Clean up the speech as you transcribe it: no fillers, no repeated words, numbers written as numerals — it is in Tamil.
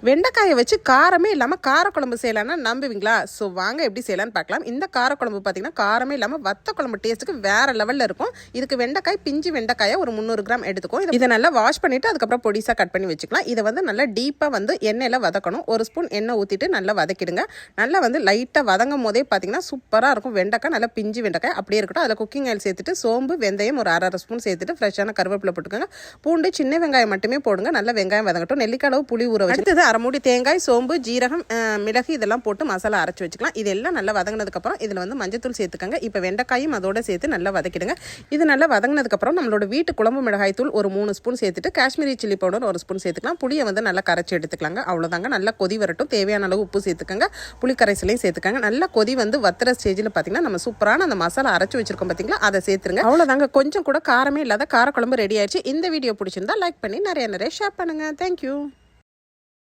வெண்டைக்காயை வச்சு காரமே இல்லாமல் காரக்குழம்பு செய்யலாம்னா நம்புவீங்களா? ஸோ வாங்க எப்படி செய்யலான்னு பார்க்கலாம். இந்த காரக்குழம்பு பார்த்தீங்கன்னா காரமே இல்லாமல் வத்த குழம்பு டேஸ்ட்டுக்கு வேறு லெவலில் இருக்கும். இதுக்கு வெண்டைக்காய் பிஞ்சு வெண்டைக்காயை ஒரு 300 கிராம் எடுத்துக்கும். இதை நல்லா வாஷ் பண்ணிவிட்டு அதுக்கப்புறம் பொடிசாக கட் பண்ணி வச்சுக்கலாம். இதை நல்லா டீப்பாக எண்ணெயில் வதக்கணும். ஒரு ஸ்பூன் எண்ணெய் ஊற்றிட்டு நல்லா வதக்கிடுங்க. நல்லா லைட்டாக வதங்கும் போதே பார்த்தீங்கன்னா சூப்பராக இருக்கும். வெண்டைக்காய் நல்லா பிஞ்சு வெண்டைக்காய் அப்படியே இருக்கட்டும். அதில் குக்கிங் ஆயில் சேர்த்துட்டு சோம்பு வெந்தயம் ஒரு அரை ஸ்பூன் சேர்த்துட்டு ஃப்ரெஷ்ஷான கருவேப்பிலை போட்டுக்கோங்க. பூண்டு சின்ன வெங்காயம் மட்டுமே போடுங்க. நல்லா வெங்காயம் வதங்கட்டும். நெல்லிக்காய் அளவு புளி ஊற வச்சு அரை மூடி தேங்காய் சோம்பு ஜீரகம் மிளகு இதெல்லாம் போட்டு மசாலா அரைச்சி வச்சுக்கலாம். இதெல்லாம் நல்லா வதங்கினதுக்கப்புறம் இதில் மஞ்சத்தூள் சேர்த்துக்கங்க. இப்போ வெண்டைக்காயும் அதோட சேர்த்து நல்லா வதக்கிடுங்க. இது நல்லா வதங்கினதுக்கப்புறம் நம்மளோட வீட்டு குழம்பு மிளகாய் தூள் ஒரு 3 ஸ்பூன் சேர்த்துட்டு காஷ்மீரி சில்லி பவுடர் ஒரு ஸ்பூன் சேர்த்துக்கலாம். புளியை நல்லா கரைச்சி எடுத்துக்கலாங்க. அவ்வளோதாங்க. நல்லா கொதி வரட்டும். தேவையான அளவு உப்பு சேர்த்துக்கங்க. புளி கரைசலையும் சேர்த்துக்கங்க. நல்லா கொதி வத்துற ஸ்டேஜில் பார்த்தீங்கன்னா நம்ம சூப்பரான அந்த மசாலா அரைச்சி வச்சிருக்கோம் பார்த்தீங்களா, அதை சேர்த்துருங்க. அவ்வளோதாங்க. கொஞ்சம் கூட காரமே இல்லாத காரக்குழம்பு ரெடி ஆயிடுச்சு. இந்த வீடியோ பிடிச்சிருந்தா லைக் பண்ணி நிறைய ஷேர் பண்ணுங்க. தேங்க்யூ.